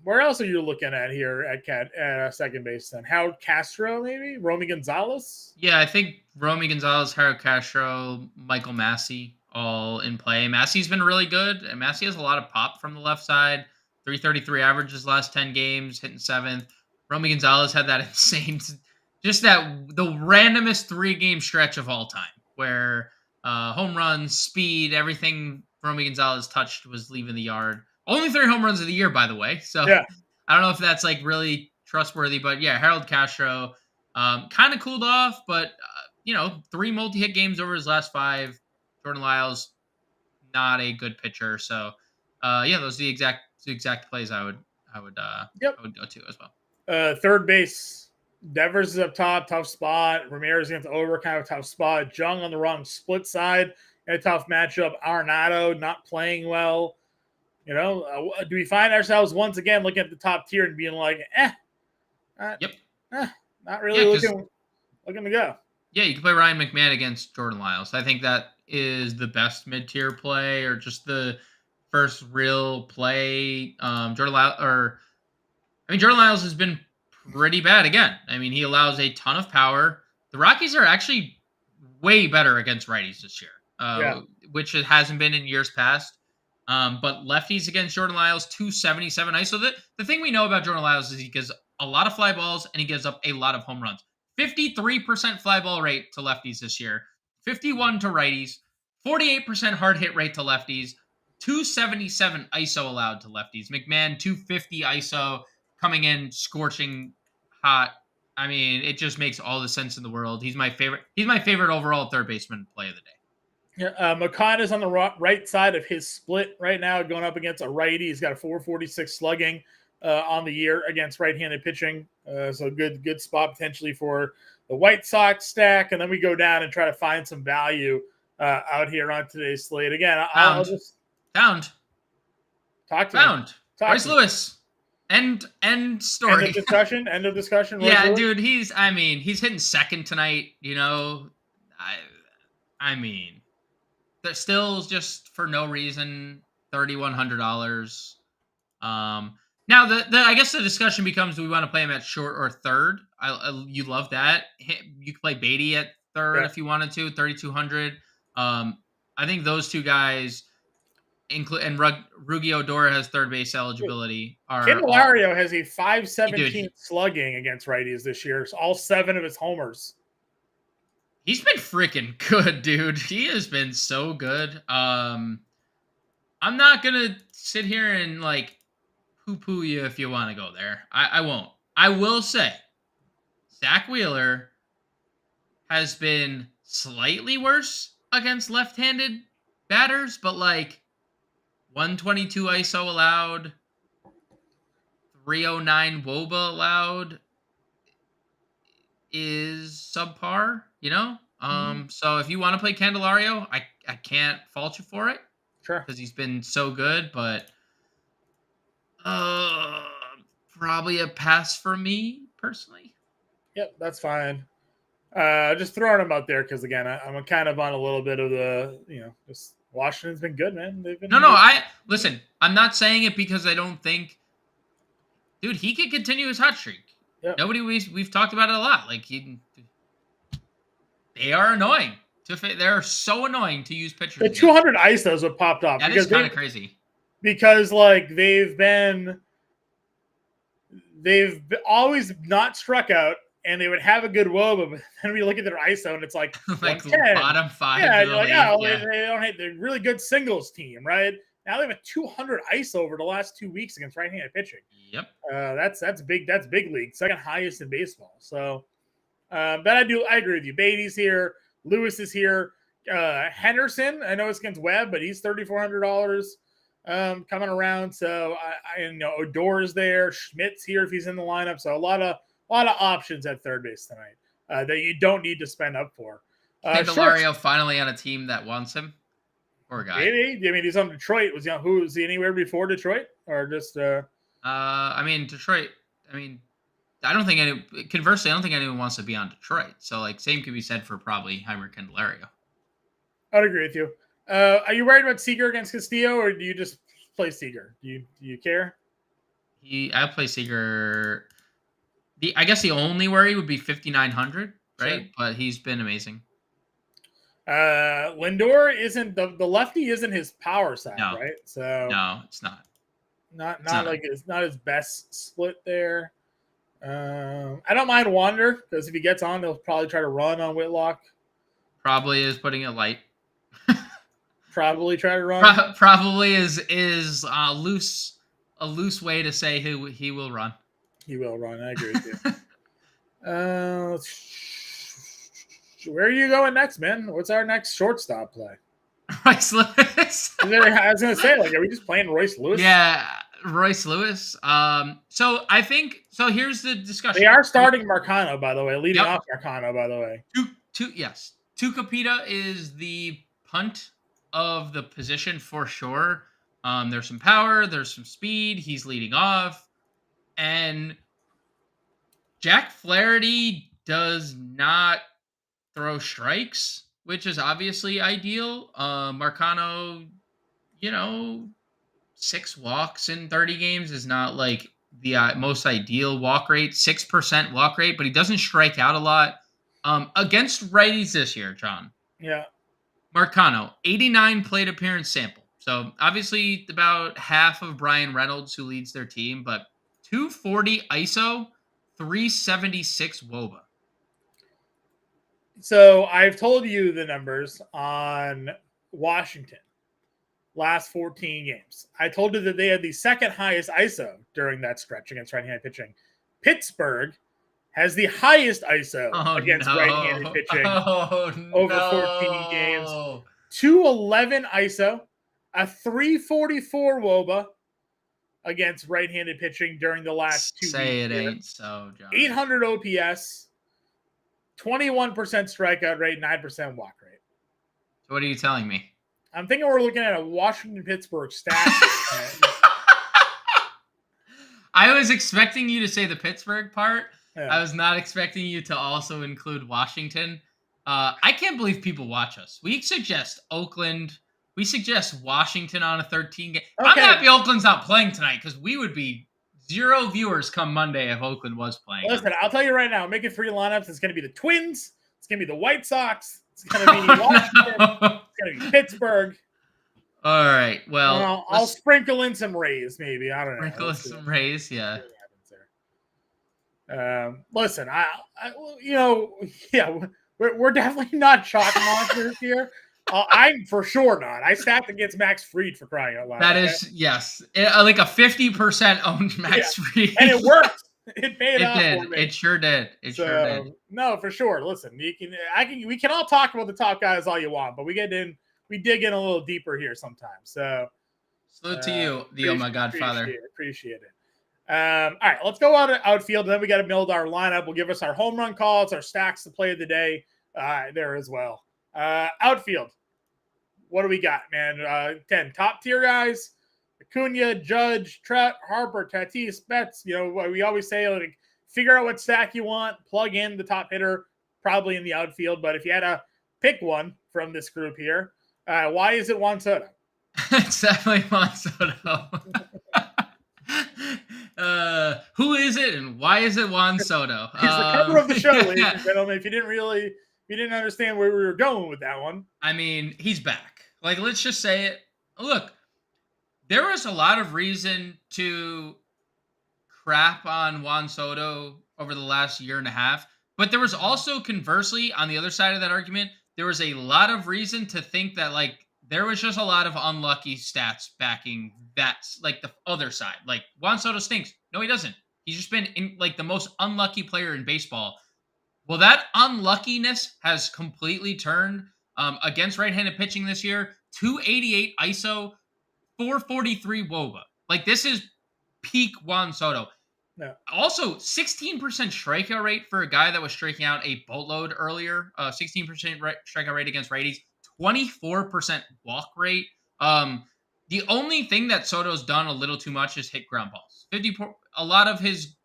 Where else are you looking at here at second base then? Howard Castro, maybe? Romy Gonzalez? Yeah, I think Romy Gonzalez, Howard Castro, Michael Massey all in play. Massey's been really good, and Massey has a lot of pop from the left side. 333 averages last 10 games, hitting 7th. Romy Gonzalez had that insane, just the randomest 3-game stretch of all time, where home runs, speed, everything Romy Gonzalez touched was leaving the yard. Only 3 home runs of the year, by the way. So yeah. I don't know if that's like really trustworthy, but yeah, Harold Castro kind of cooled off, but 3 multi-hit games over his last 5. Jordan Lyles, not a good pitcher. So those are the exact plays I would go to as well. Third base, Devers is up top, tough spot. Ramirez against Over, kind of a tough spot. Jung on the wrong split side, in a tough matchup. Arenado not playing well. Do we find ourselves once again looking at the top tier and being like, not really looking to go? Yeah, you can play Ryan McMahon against Jordan Lyles. I think that is the best mid-tier play, or just the first real play. Jordan Lyles has been pretty bad again. I mean, he allows a ton of power. The Rockies are actually way better against righties this year, which it hasn't been in years past. But lefties against Jordan Lyles, 277 ISO. The thing we know about Jordan Lyles is he gives a lot of fly balls and he gives up a lot of home runs. 53% fly ball rate to lefties this year, 51 to righties, 48% hard hit rate to lefties, 277 ISO allowed to lefties. McMahon, 250 ISO, coming in scorching hot. I mean, it just makes all the sense in the world. He's my favorite overall third baseman play of the day. Yeah, McCann is on the right side of his split right now, going up against a righty. He's got a 446 slugging on the year against right-handed pitching. So good spot potentially for the White Sox stack. And then we go down and try to find some value out here on today's slate. Again, I'll just found. Talk to found. Me. Bryce Lewis. End story. End of discussion. Yeah, dude, he's hitting second tonight, I mean, they're still just for no reason $3,100. Now I guess the discussion becomes: do we want to play him at short or third? You love that. You could play Beatty at third if you wanted to, 3,200. I think those two guys, and Rugi Odor has third base eligibility. Candelario has a 517 slugging against righties this year. So all 7 of his homers. He's been freaking good, dude. He has been so good. I'm not gonna sit here and poo-poo you if you want to go there. I won't. I will say Zach Wheeler has been slightly worse against left-handed batters, but 122 ISO allowed, 309 WOBA allowed is subpar, So if you want to play Candelario, I can't fault you for it. Sure. Because he's been so good, but probably a pass for me personally. Yep, that's fine. Just throwing them out there because again, I'm kind of on a little bit of the, just Washington's been good, man. They've been listen. I'm not saying it because I don't think, dude, he could continue his hot streak. Yep. We've talked about it a lot. They are annoying. They're so annoying to use pitchers. The 200 ISOs have popped up. That is kind of crazy. Because they've always not struck out, and they would have a good WOBA, but then we look at their ISO and it's like bottom 5. Yeah, you're like, they don't hate. They're really good singles team, right? Now they have a 200 ISO over the last 2 weeks against right-handed pitching. Yep. That's big. That's big league, second highest in baseball. So, but I agree with you. Beatty's here. Lewis is here. Henderson, I know it's against Webb, but he's $3,400 coming around. So I know Odor is there. Schmidt's here if he's in the lineup. So a lot A lot of options at third base tonight that you don't need to spend up for. Candelario finally on a team that wants him. Poor guy. Maybe. I mean, he's on Detroit. Was he anywhere before Detroit, or just? I mean, Detroit. I mean, conversely, I don't think anyone wants to be on Detroit. So, like, same could be said for probably Heimer Candelario. I'd agree with you. Are you worried about Seager against Castillo, or do you just play Seager? Do you care? I play Seager. I guess the only worry would be 5,900, right? Sure. But he's been amazing. Lindor isn't the lefty isn't his power side, right? So no, it's not. Not his best split there. I don't mind Wander because if he gets on, they'll probably try to run on Whitlock. Probably is putting it light. Probably try to run. Probably is a loose way to say he will run. He will run. I agree with you. Where are you going next, man? What's our next shortstop play? Royce Lewis. I was going to say, like, are we just playing Royce Lewis? Yeah, Royce Lewis. So I think here's the discussion. They are starting Marcano, by the way, leading off Marcano, by the way. Yes. Tucapita is the punt of the position for sure. There's some power, there's some speed. He's leading off. And Jack Flaherty does not throw strikes, which is obviously ideal. Marcano, 6 walks in 30 games is not like the most ideal walk rate, 6% walk rate, but he doesn't strike out a lot. Against righties this year, John. Yeah. Marcano, 89 plate appearance sample. So obviously about half of Brian Reynolds, who leads their team, but 240 ISO, 376 WOBA. So I've told you the numbers on Washington last 14 games. I told you that they had the second highest ISO during that stretch against right-handed pitching. Pittsburgh has the highest ISO against right-handed pitching over 14 games. 211 ISO, a 344 WOBA against right-handed pitching during the last 2 weeks. Say it ain't so, John. 800 OPS, 21% strikeout rate, 9% walk rate. So what are you telling me? I'm thinking we're looking at a Washington-Pittsburgh stat. I was expecting you to say the Pittsburgh part. Yeah. I was not expecting you to also include Washington. I can't believe people watch us. We suggest Oakland. We suggest Washington on a 13 game. Okay. I'm happy Oakland's not playing tonight because we would be 0 viewers come Monday if Oakland was playing. Listen, I'll tell you right now, making 3 lineups. It's going to be the Twins. It's going to be the White Sox. It's going to be Washington. No. It's going to be Pittsburgh. All right. Well, I'll sprinkle in some Rays, maybe. I don't know. Sprinkle in some Rays, yeah. Listen, we're definitely not chalk monsters here. I'm for sure not. I stacked against Max Fried for crying out loud. That is, yes. Like a 50% owned Max Fried. And it worked. It paid off. It did. It sure did. Sure did. No, for sure. Listen, we can all talk about the top guys all you want, but we dig in a little deeper here sometimes. So salute to you, the Oh My Godfather. Appreciate it. All right, let's go out outfield. And then we got to build our lineup. We'll give us our home run calls, our stacks to play of the day there as well. Outfield. What do we got, man? 10 top tier guys: Acuna, Judge, Trout, Harper, Tatis, Betts. We always say, like, figure out what stack you want, plug in the top hitter, probably in the outfield. But if you had to pick one from this group here, why is it Juan Soto? It's definitely Juan Soto. Who is it and why is it Juan Soto? He's the cover of the show, ladies and gentlemen. If you didn't understand where we were going with that one. I mean, he's back. Like, let's just say it. Look, there was a lot of reason to crap on Juan Soto over the last year and a half, but there was also, conversely, on the other side of that argument, there was a lot of reason to think that, like, there was just a lot of unlucky stats backing that, like, the other side. Like, Juan Soto stinks. No, he doesn't. He's just been the most unlucky player in baseball. Well, that unluckiness has completely turned against right-handed pitching this year. 288 ISO, 443 WOBA. Like, this is peak Juan Soto. No. Also, 16% strikeout rate for a guy that was striking out a boatload earlier. 16% strikeout rate against righties. 24% walk rate. The only thing that Soto's done a little too much is hit ground balls. A lot of his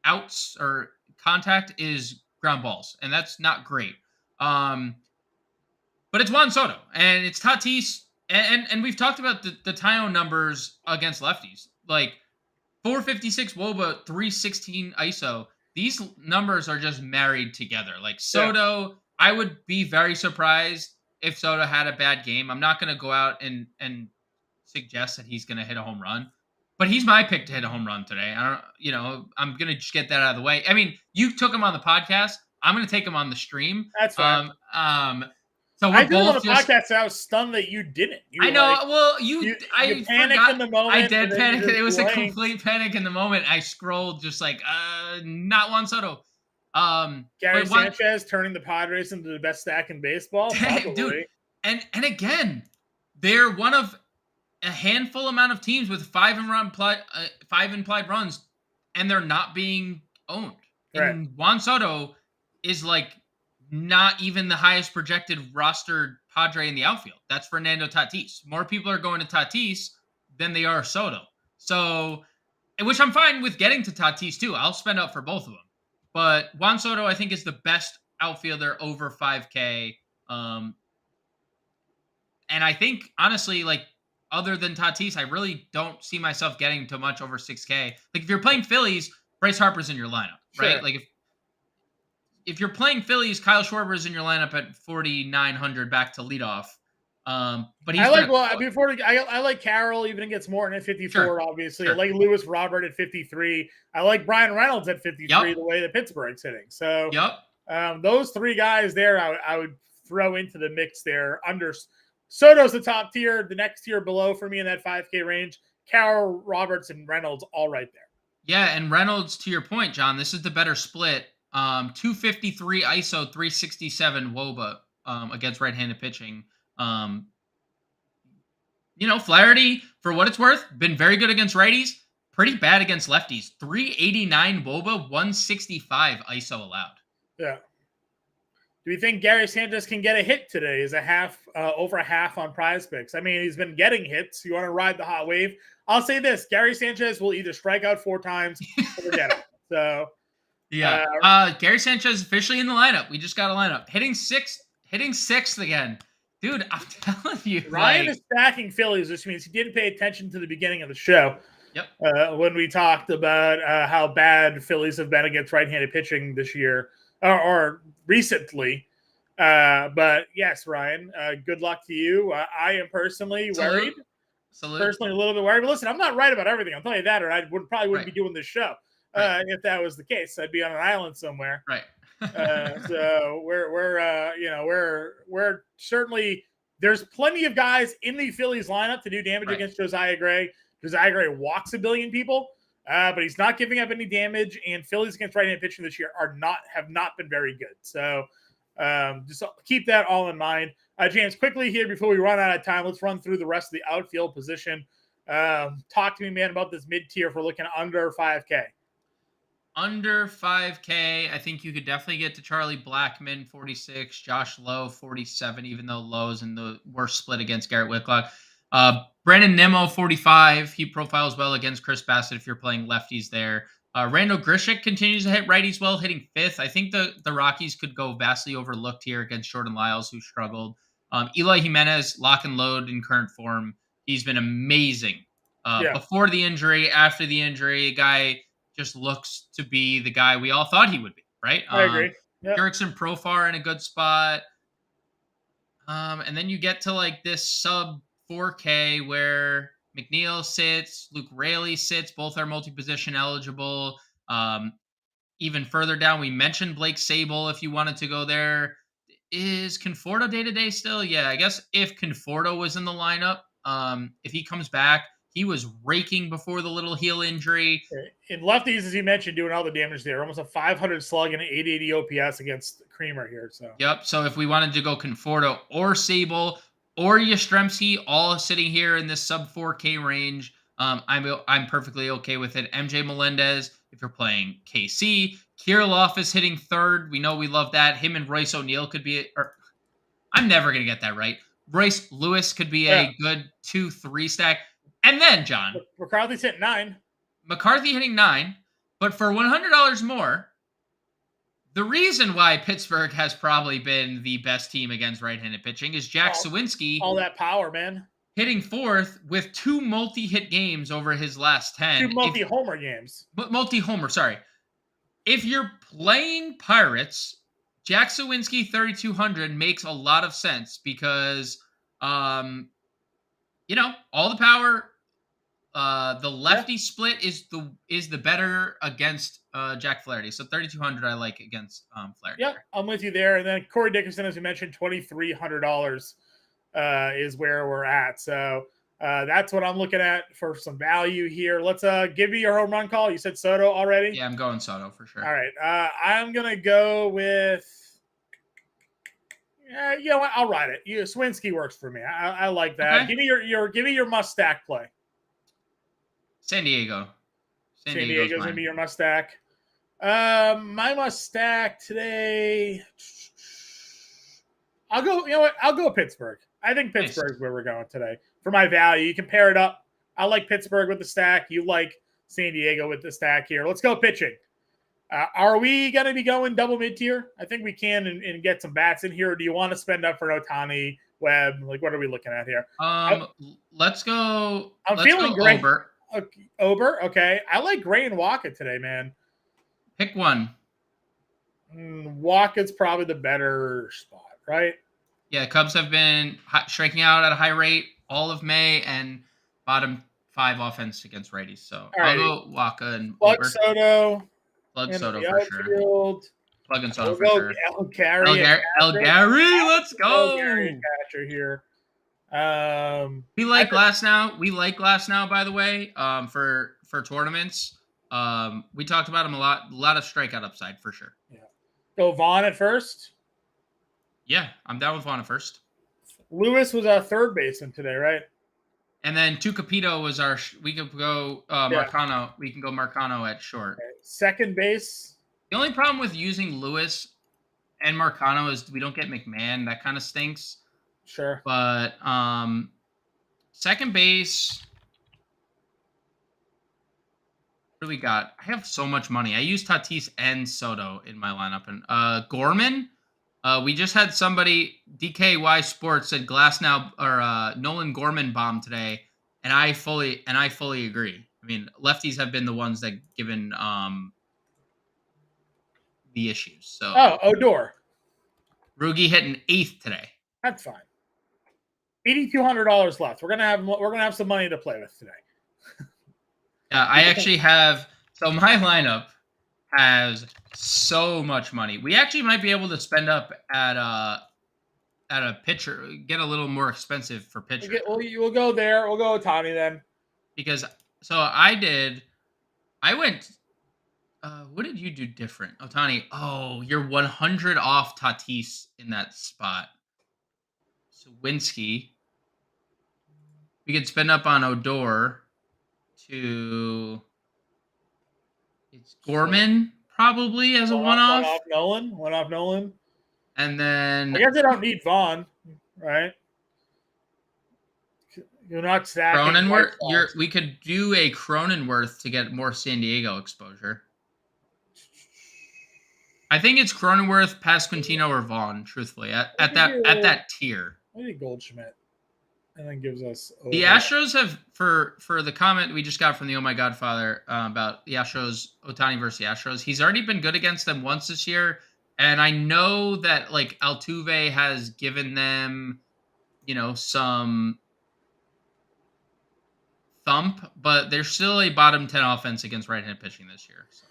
outs or contact is ground balls, and that's not great. But it's Juan Soto and it's Tatis, and we've talked about the Taillon numbers against lefties, like 456 WOBA, 316 ISO. These numbers are just married together. Like Soto, I would be very surprised if Soto had a bad game. I'm not going to go out and suggest that he's going to hit a home run, but he's my pick to hit a home run today. I'm going to just get that out of the way. I mean, you took him on the podcast. I'm going to take him on the stream. That's fine. So I did it on the podcast, and I was stunned that you didn't. I know. Like, well, you I panicked forgot. in the moment. I did panic. It was blank. a complete panic in the moment. I scrolled just like, not Juan Soto. Gary Sanchez turning the Padres into the best stack in baseball. Dude, and again, they're one of a handful amount of teams with five implied runs, and they're not being owned. Right. And Juan Soto is like not even the highest projected rostered Padre in the outfield. That's Fernando Tatis. More people are going to Tatis than they are Soto. So, which I'm fine with getting to Tatis too. I'll spend up for both of them. But Juan Soto, I think, is the best outfielder over 5K. And I think, honestly, like, other than Tatis, I really don't see myself getting to much over 6K. Like, if you're playing Phillies, Bryce Harper's in your lineup, right? Sure. Like, if you're playing Phillies, Kyle Schwarber's in your lineup at 4,900 back to leadoff. But he's I like Carroll even against Morton at 54. Sure. Obviously, I like Lewis Robert at 53. I like Brian Reynolds at 53. The way that Pittsburgh's hitting. So, those three guys there, I would throw into the mix there. Under Soto's the top tier. The next tier below for me in that 5K range. Carroll, Roberts, and Reynolds all right there. Yeah, and Reynolds, to your point, John, this is the better split. 253 ISO, 367 WOBA against right-handed pitching. Flaherty, for what it's worth, been very good against righties, pretty bad against lefties. 389 WOBA, 165 ISO allowed. Yeah. Do you think Gary Sanchez can get a hit today? Is over a half on PrizePicks? I mean, he's been getting hits. You want to ride the hot wave? I'll say this: Gary Sanchez will either strike out 4 times or get it. So. Yeah. Gary Sanchez officially in the lineup. We just got a lineup. Hitting sixth again. Dude, I'm telling you. Ryan is stacking Phillies, which means he didn't pay attention to the beginning of the show. Yep. When we talked about how bad Phillies have been against right-handed pitching this year or recently. But yes, Ryan, good luck to you. I am personally worried. Personally a little bit worried. But listen, I'm not right about everything. I'll tell you that, or I wouldn't be doing this show. Right. If that was the case, I'd be on an island somewhere. Right. So we're certainly, there's plenty of guys in the Phillies lineup to do damage against Josiah Gray. Josiah Gray walks a billion people, but he's not giving up any damage. And Phillies against right-handed pitching this year have not been very good. So just keep that all in mind. James, quickly here before we run out of time, let's run through the rest of the outfield position. Talk to me, man, about this mid-tier if we're looking under 5K. Under 5K, I think you could definitely get to Charlie Blackmon, 46, Josh Lowe, 47, even though Lowe's in the worst split against Garrett Whitlock. Brandon Nimmo, 45. He profiles well against Chris Bassett if you're playing lefties there. Randall Grichuk continues to hit righties well, hitting 5th. I think the Rockies could go vastly overlooked here against Jordan Lyles, who struggled. Eloy Jimenez, lock and load in current form. He's been amazing. Before the injury, after the injury, guy just looks to be the guy we all thought he would be, right? I agree. Jurickson Profar in a good spot. And then you get to like this sub 4K where McNeil sits, Luke Raley sits. Both are multi-position eligible. Even further down, we mentioned Blake Sable if you wanted to go there. Is Conforto day-to-day still? Yeah, I guess if Conforto was in the lineup, if he comes back, he was raking before the little heel injury. In lefties, as you mentioned, doing all the damage there. Almost a 500 slug and an 880 OPS against Creamer here. So if we wanted to go Conforto or Sable or Yastrzemski, all sitting here in this sub 4K range, I'm perfectly okay with it. MJ Melendez, if you're playing KC, Kirilloff is hitting third. We know we love that. Him and Royce O'Neal could be, or I'm never gonna get that right. Royce Lewis could be Yeah. a good 2-3 stack. And then John McCarthy's hitting 9. McCarthy hitting 9, but for $100 more. The reason why Pittsburgh has probably been the best team against right-handed pitching is Jack Sawinski. All that power, man. Hitting fourth with 2 multi-hit games over his last 10. 2 multi-homer games. Multi-homer, sorry. If you're playing Pirates, Jack Sawinski 3,200 makes a lot of sense because, all the power. The lefty split is the better against Jack Flaherty. So 3,200 I like against Flaherty. Yep, I'm with you there. And then Corey Dickerson, as you mentioned, $2,300 is where we're at. So that's what I'm looking at for some value here. Let's give me your home run call. You said Soto already? Yeah, I'm going Soto for sure. All right. I'm gonna go with. You know what? I'll ride it. Swinsky works for me. I like that. Okay. Give me your must stack play. San Diego. San Diego's gonna be your must stack. My must stack today. I'll go. You know what? I'll go Pittsburgh. I think Pittsburgh's where we're going today for my value. You can pair it up. I like Pittsburgh with the stack. You like San Diego with the stack here. Let's go pitching. Are we going to be going double mid-tier? I think we can and get some bats in here. Or do you want to spend up for Ohtani, Webb? Like, what are we looking at here? Let's go. I'm feeling great. Ober. Ober, okay. I like Gray and Waka today, man. Pick one. Waka's probably the better spot, right? Yeah, Cubs have been striking out at a high rate all of May and bottom 5 offense against righties. So I'll go Waka and Plug Ober. Soto. Plug Soto for sure. Plug and Soto for sure. El Gary, let's go. El Gary catcher here. We like Glasnow. We like Glasnow, by the way. For tournaments. We talked about him a lot of strikeout upside for sure. Yeah. Go Vaughn at first. Yeah, I'm down with Vaughn at first. Lewis was our third baseman today, right? And then Tucapito was our. We could go Marcano. We can go Marcano at short. Okay. Second base. The only problem with using Lewis and Marcano is we don't get McMahon. That kind of stinks. Sure. But second base. What do we got? I have so much money. I use Tatis and Soto in my lineup. And Gorman. We just had somebody, DKY Sports said Glasnow or Nolan Gorman bomb today, and I fully agree. I mean, lefties have been the ones that given the issues. So Odor. Rugi hit an 8th today. That's fine. $8,200 left. We're gonna have some money to play with today. I actually have. So my lineup has so much money. We actually might be able to spend up at a pitcher, get a little more expensive for pitcher. We'll go there. We'll go with Tommy then. Because I went. What did you do different, Ohtani? Oh, you're 100 off Tatis in that spot. Sawinski. We could spend up on Odor to. It's Gorman probably as a one-off. One off Nolan. And then I guess they don't need Vaughn, right? You're not stacking. Cronenworth. We could do a Cronenworth to get more San Diego exposure. I think it's Cronenworth, Pasquantino, or Vaughn. Truthfully, at that tier. Maybe Goldschmidt. And then gives us the Astros have for the comment we just got from the Oh My Godfather about the Astros, Ohtani versus the Astros. He's already been good against them once this year, and I know that like Altuve has given them, some thump, but they're still a bottom 10 offense against right-handed pitching this year. So.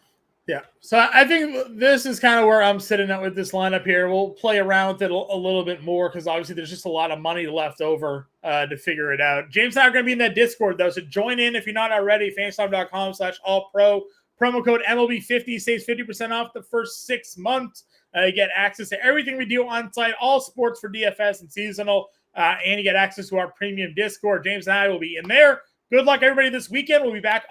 Yeah, so I think this is kind of where I'm sitting at with this lineup here. We'll play around with it a little bit more because obviously there's just a lot of money left over to figure it out. James and I are going to be in that Discord, though, so join in if you're not already, fanstime.com/allpro. Promo code MLB50 saves 50% off the first 6 months. You get access to everything we do on site, all sports for DFS and seasonal, and you get access to our premium Discord. James and I will be in there Good luck, everybody, this weekend. We'll be back